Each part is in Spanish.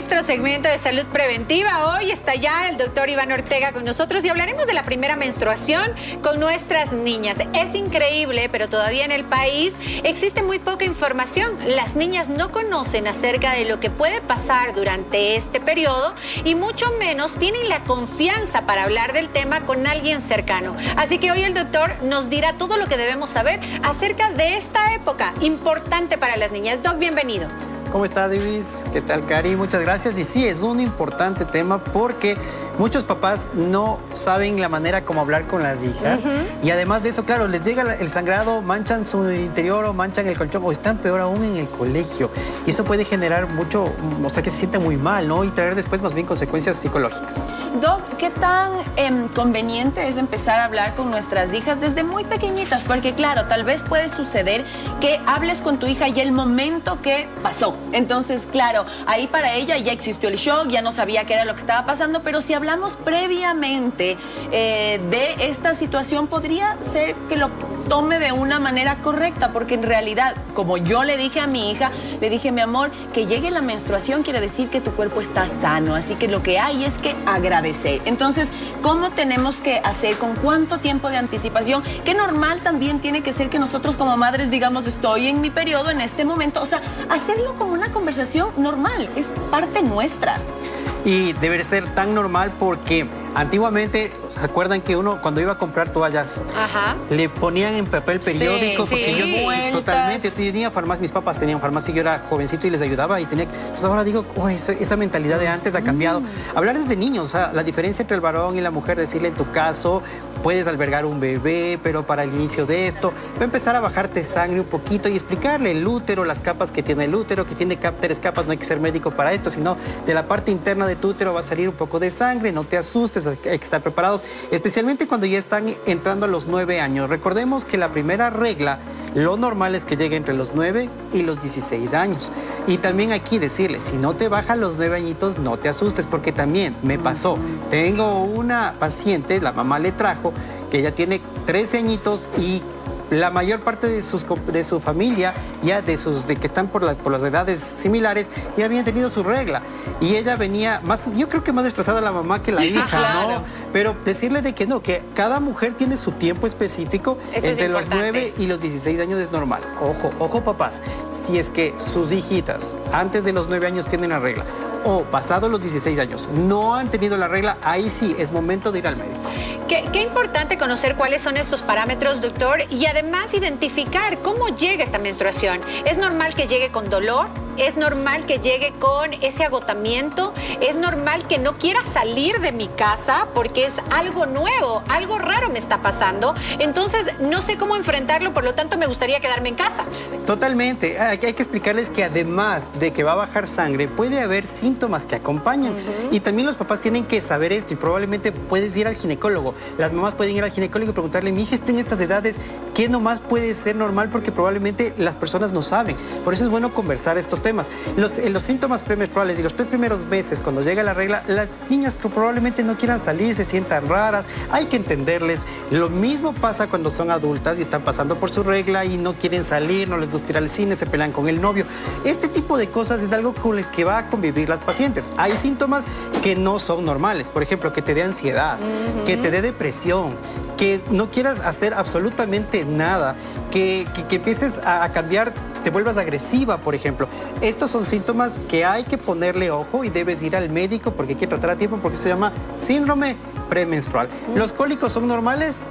nuestro segmento de salud preventiva. Hoy está ya el doctor Iván Ortega con nosotros y hablaremos de la primera menstruación con nuestras niñas. Es increíble, pero todavía en el país existe muy poca información. Las niñas no conocen acerca de lo que puede pasar durante este periodo y mucho menos tienen la confianza para hablar del tema con alguien cercano. Así que hoy el doctor nos dirá todo lo que debemos saber acerca de esta época importante para las niñas. Doc, bienvenido. ¿Cómo está, Divis? ¿Qué tal, Cari? Muchas gracias. Y sí, es un importante tema porque muchos papás no saben la manera como hablar con las hijas. Y además de eso, claro, les llega el sangrado, manchan su interior o manchan el colchón o están peor aún en el colegio. Y eso puede generar mucho, o sea, que se sientan muy mal, ¿no? Y traer después más bien consecuencias psicológicas. Doc, ¿qué tan conveniente es empezar a hablar con nuestras hijas desde muy pequeñitas? Porque claro, tal vez puede suceder que hables con tu hija y el momento que pasó. Entonces, claro, ahí para ella ya existió el shock, ya no sabía qué era lo que estaba pasando, pero si hablamos previamente de esta situación, podría ser que lo tome de una manera correcta, porque en realidad, como yo le dije a mi hija, le dije, mi amor, que llegue la menstruación quiere decir que tu cuerpo está sano, así que lo que hay es que agradecer. Entonces, ¿cómo tenemos que hacer? ¿Con cuánto tiempo de anticipación? Que normal también tiene que ser que nosotros como madres digamos, estoy en mi periodo en este momento, o sea, hacerlo como una conversación normal, es parte nuestra. Y debe ser tan normal porque antiguamente, ¿se acuerdan que uno cuando iba a comprar toallas le ponían en papel periódico? Sí, porque yo totalmente tenía farmacia, mis papás tenían farmacia y yo era jovencito y les ayudaba y tenía. Entonces ahora digo, oh, esa mentalidad de antes ha cambiado. Hablar desde niños, o sea, la diferencia entre el varón y la mujer, decirle en tu caso, puedes albergar un bebé, pero para el inicio de esto, va a empezar a bajarte sangre un poquito y explicarle el útero, las capas que tiene el útero, que tiene 3 capas, no hay que ser médico para esto, sino de la parte interna de tu útero va a salir un poco de sangre, no te asustes, hay que estar preparados, especialmente cuando ya están entrando a los 9 años. Recordemos que la primera regla, lo normal es que llegue entre los 9 y los 16 años. Y también aquí decirles, si no te bajan los 9 añitos, no te asustes, porque también me pasó. Tengo una paciente, la mamá le trajo, que ella tiene 13 añitos y la mayor parte de su familia, ya de que están por las edades similares, ya habían tenido su regla. Y ella venía más, yo creo que más estresada la mamá que la hija, claro, ¿no? Pero decirle de que no, que cada mujer tiene su tiempo específico. Eso entre los 9 y los 16 años es normal. Ojo, ojo papás, si es que sus hijitas antes de los 9 años tienen la regla o pasados los 16 años no han tenido la regla, ahí sí es momento de ir al médico. Qué importante conocer cuáles son estos parámetros, doctor, y además identificar cómo llega esta menstruación. ¿Es normal que llegue con dolor? ¿Es normal que llegue con ese agotamiento? ¿Es normal que no quiera salir de mi casa porque es algo nuevo, algo raro me está pasando? Entonces, no sé cómo enfrentarlo, por lo tanto, me gustaría quedarme en casa. Totalmente. Hay que explicarles que además de que va a bajar sangre, puede haber síntomas que acompañan. Y también los papás tienen que saber esto y probablemente puedes ir al ginecólogo. Las mamás pueden ir al ginecólogo y preguntarle, mi hija está en estas edades, ¿qué nomás puede ser normal? Porque probablemente las personas no saben. Por eso es bueno conversar estos temas. Los síntomas premenstruales y los 3 primeros meses, cuando llega la regla, las niñas probablemente no quieran salir, se sientan raras, hay que entenderles. Lo mismo pasa cuando son adultas y están pasando por su regla y no quieren salir, no les gusta ir al cine, se pelean con el novio. Este tipo de cosas es algo con el que va a convivir las pacientes. Hay síntomas que no son normales, por ejemplo, que te dé ansiedad, que te dé depresión, que no quieras hacer absolutamente nada, que empieces a cambiar, te vuelvas agresiva, por ejemplo. Estos son síntomas que hay que ponerle ojo y debes ir al médico porque hay que tratar a tiempo porque se llama síndrome premenstrual. ¿Los cólicos son normales?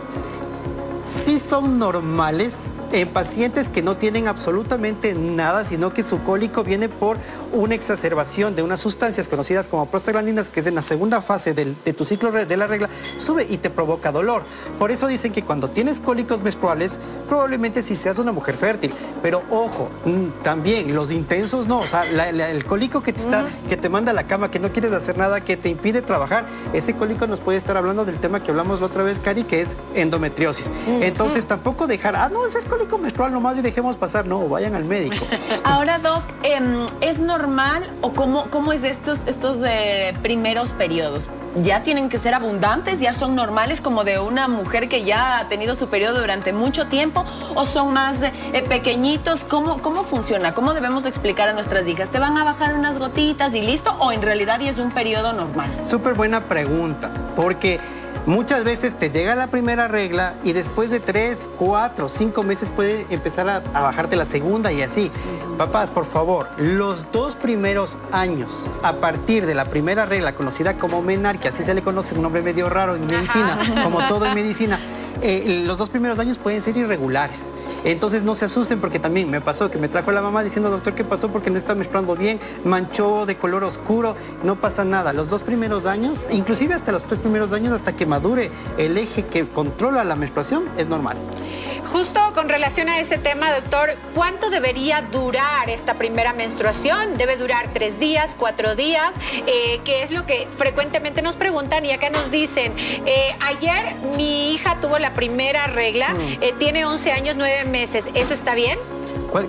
Sí son normales en pacientes que no tienen absolutamente nada, sino que su cólico viene por una exacerbación de unas sustancias conocidas como prostaglandinas, que es en la segunda fase de tu ciclo de la regla, sube y te provoca dolor. Por eso dicen que cuando tienes cólicos menstruales, probablemente sí seas una mujer fértil. Pero ojo, también los intensos no, o sea, el cólico que te manda a la cama, que no quieres hacer nada, que te impide trabajar, ese cólico nos puede estar hablando del tema que hablamos la otra vez, Cari, que es endometriosis. Entonces tampoco dejar, no, es el cólico menstrual nomás y dejemos pasar, no, vayan al médico. Ahora, Doc, ¿es normal o cómo es estos primeros periodos? ya tienen que ser abundantes, ya son normales como de una mujer que ya ha tenido su periodo durante mucho tiempo, o son más pequeñitos? ¿Cómo funciona? ¿Cómo debemos explicar a nuestras hijas? ¿Te van a bajar unas gotitas y listo? ¿O en realidad ya es un periodo normal? Súper buena pregunta, porque muchas veces te llega la primera regla y después de 3, 4, 5 meses puede empezar a bajarte la segunda y así. Papás, por favor, los 2 primeros años, a partir de la primera regla, conocida como menarquia, así se le conoce, un nombre medio raro en medicina, como todo en medicina, los 2 primeros años pueden ser irregulares. Entonces no se asusten, porque también me pasó que me trajo la mamá diciendo, doctor, ¿qué pasó? Porque no está menstruando bien, manchó de color oscuro. No pasa nada. Los 2 primeros años, inclusive hasta los 3 primeros años, hasta que madure el eje que controla la menstruación, es normal. Justo con relación a ese tema, doctor, ¿cuánto debería durar esta primera menstruación? ¿Debe durar 3 días, 4 días? ¿Qué es lo que frecuentemente nos preguntan? Y acá nos dicen, ayer mi hija tuvo la primera regla, tiene 11 años, 9 meses. ¿Eso está bien?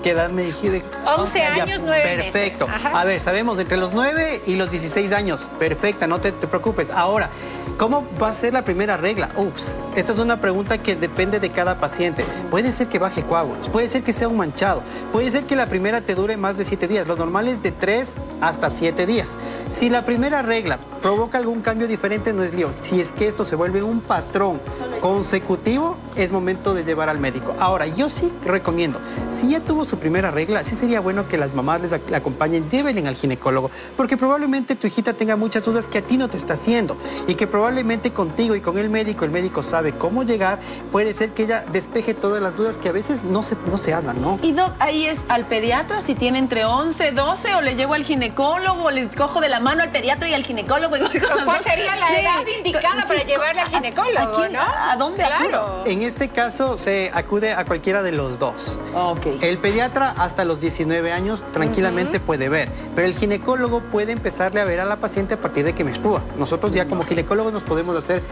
¿Qué edad me dijiste? 11 años, 9 meses. Perfecto. A ver, sabemos entre los 9 y los 16 años. Perfecta, no te preocupes. Ahora, ¿cómo va a ser la primera regla? Ups, esta es una pregunta que depende de cada paciente. Puede ser que baje coágulos, puede ser que sea un manchado, puede ser que la primera te dure más de 7 días. Lo normal es de 3 hasta 7 días. Si la primera regla provoca algún cambio diferente, no es lío. Si es que esto se vuelve un patrón consecutivo, es momento de llevar al médico. Ahora, yo sí recomiendo, si ya tuvo su primera regla, sí sería bueno que las mamás les acompañen, llévenle al ginecólogo, porque probablemente tu hijita tenga muchas dudas que a ti no te está haciendo y que probablemente contigo y con el médico sabe cómo llegar. Puede ser que ella despeje todas las dudas que a veces no se hablan, ¿no? Y doc, ahí es al pediatra si tiene entre 11, 12, o le llevo al ginecólogo, o les cojo de la mano al pediatra y al ginecólogo y voy con ¿Cuál sería la edad indicada para llevarle al ginecólogo, no? ¿A dónde acudo? En este caso se acude a cualquiera de los dos. Ok. El pediatra hasta los 19 años tranquilamente puede ver, pero el ginecólogo puede empezarle a ver a la paciente a partir de que menstrua. Nosotros ya como ginecólogos nos podemos hacer,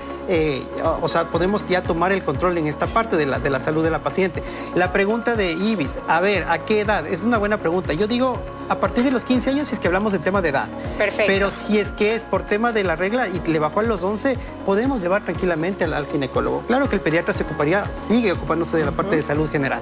podemos ya tomar el control en esta parte de la salud de la paciente. La pregunta de Ibis, a ver, ¿a qué edad? Es una buena pregunta. Yo digo, a partir de los 15 años, si es que hablamos del tema de edad. Perfecto. Pero si es que es por tema de la regla y le bajó a los 11, podemos llevar tranquilamente al ginecólogo. Claro que el pediatra sigue ocupándose de la parte de salud general.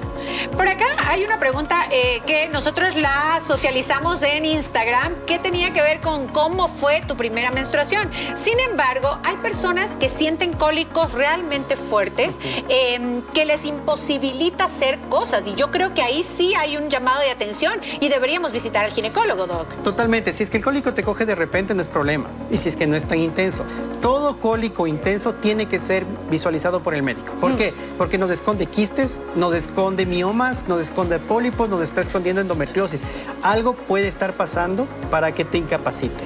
Por acá hay una pregunta que nosotros la socializamos en Instagram, que tenía que ver con cómo fue tu primera menstruación. Sin embargo, hay personas que sienten cólicos realmente fuertes, que les imposibilita hacer cosas, y yo creo que ahí sí hay un llamado de atención y deberíamos visitar al ginecólogo, doc. Totalmente. Si es que el cólico te coge de repente, no es problema. Y si es que no es tan intenso. Todo cólico intenso tiene que ser visualizado por el médico. ¿Por qué? Porque nos esconde quistes, nos esconde miomas, nos esconde pólipos, nos está escondiendo endometriosis. Algo puede estar pasando para que te incapacite.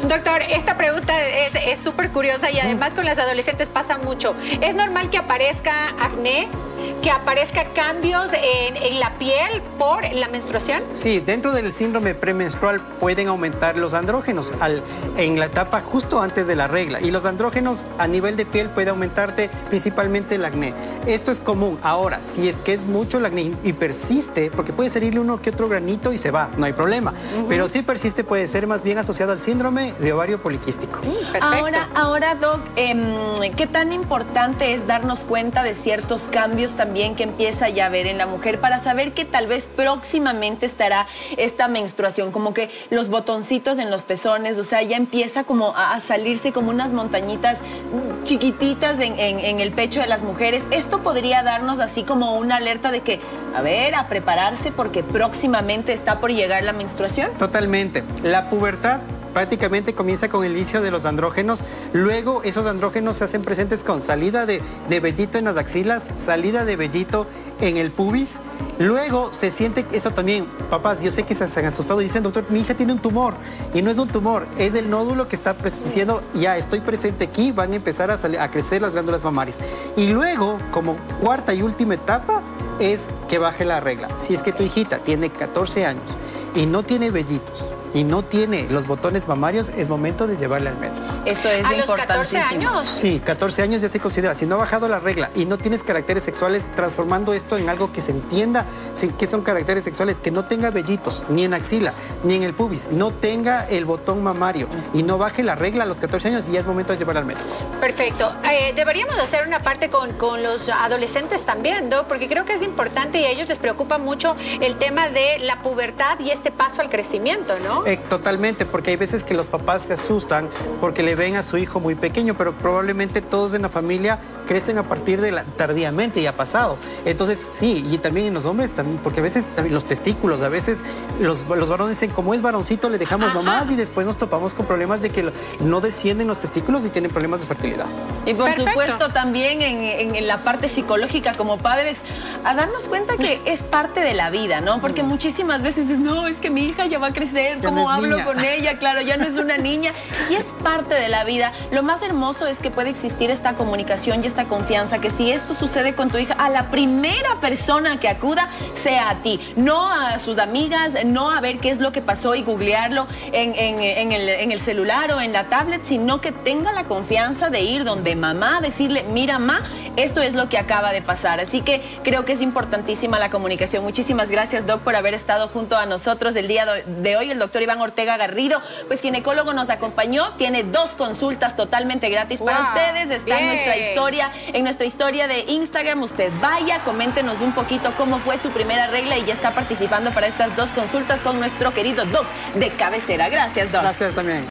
Doctor, esta pregunta es súper curiosa y además con las adolescentes pasa mucho. ¿Es normal que aparezca acné, que aparezca cambios en la piel por la menstruación? Sí, dentro del síndrome premenstrual pueden aumentar los andrógenos en la etapa justo antes de la regla. Y los andrógenos a nivel de piel puede aumentarte principalmente el acné. Esto es común. Ahora, si es que es mucho el acné y persiste, porque puede salirle uno que otro granito y se va, no hay problema. Pero si persiste, puede ser más bien asociado al síndrome de ovario poliquístico. Perfecto. Ahora, doc, ¿qué tan importante es darnos cuenta de ciertos cambios también que empieza ya a ver en la mujer para saber que tal vez próximamente estará esta menstruación? Como que los botoncitos en los pezones, o sea, ya empieza como a salirse como unas montañitas chiquititas en el pecho de las mujeres. Esto podría darnos así como una alerta de que, a ver, a prepararse porque próximamente está por llegar la menstruación. Totalmente. La pubertad prácticamente comienza con el inicio de los andrógenos. Luego esos andrógenos se hacen presentes con salida de vellito en las axilas, salida de vellito en el pubis. Luego se siente eso también. Papás, yo sé que se han asustado y dicen, doctor, mi hija tiene un tumor. Y no es un tumor, es el nódulo que está diciendo, ya estoy presente aquí, van a empezar a crecer las glándulas mamarias. Y luego, como cuarta y última etapa, es que baje la regla. Si es que tu hijita tiene 14 años y no tiene vellitos, y no tiene los botones mamarios, es momento de llevarle al médico. Eso es ¿A los 14 importantísimo. años? Sí, 14 años ya se considera. Si no ha bajado la regla y no tienes caracteres sexuales, transformando esto en algo que se entienda qué son caracteres sexuales, que no tenga vellitos, ni en axila, ni en el pubis, no tenga el botón mamario y no baje la regla a los 14 años, ya es momento de llevar al médico. Perfecto. Deberíamos hacer una parte con los adolescentes también, ¿no? Porque creo que es importante y a ellos les preocupa mucho el tema de la pubertad y este paso al crecimiento, ¿no? Totalmente, porque hay veces que los papás se asustan porque le ven a su hijo muy pequeño, pero probablemente todos en la familia crecen a partir de tardíamente y ha pasado. Entonces, sí, y también en los hombres, también, porque a veces también los testículos, a veces los varones dicen, como es varoncito, le dejamos nomás y después nos topamos con problemas de que no descienden los testículos y tienen problemas de fertilidad. Y por Perfecto. supuesto también en la parte psicológica como padres, a darnos cuenta que es parte de la vida, ¿no? Porque muchísimas veces es, no, es que mi hija ya va a crecer, Ya ¿cómo no es hablo niña. con ella? Claro, ya no es una niña y es parte de la vida. Lo más hermoso es que puede existir esta comunicación y esta confianza, que si esto sucede con tu hija, a la primera persona que acuda sea a ti, no a sus amigas, no a ver qué es lo que pasó y googlearlo en el celular o en la tablet, sino que tenga la confianza de ir donde mamá, decirle, mira, ma, esto es lo que acaba de pasar. Así que creo que es importantísima la comunicación. Muchísimas gracias, Doc, por haber estado junto a nosotros el día de hoy. El doctor Iván Ortega Garrido, pues ginecólogo, nos acompañó. Tiene 2 consultas totalmente gratis para ustedes. Está en nuestra historia de Instagram. Usted vaya, coméntenos un poquito cómo fue su primera regla y ya está participando para estas 2 consultas con nuestro querido Doc de cabecera. Gracias, Doc. Gracias también.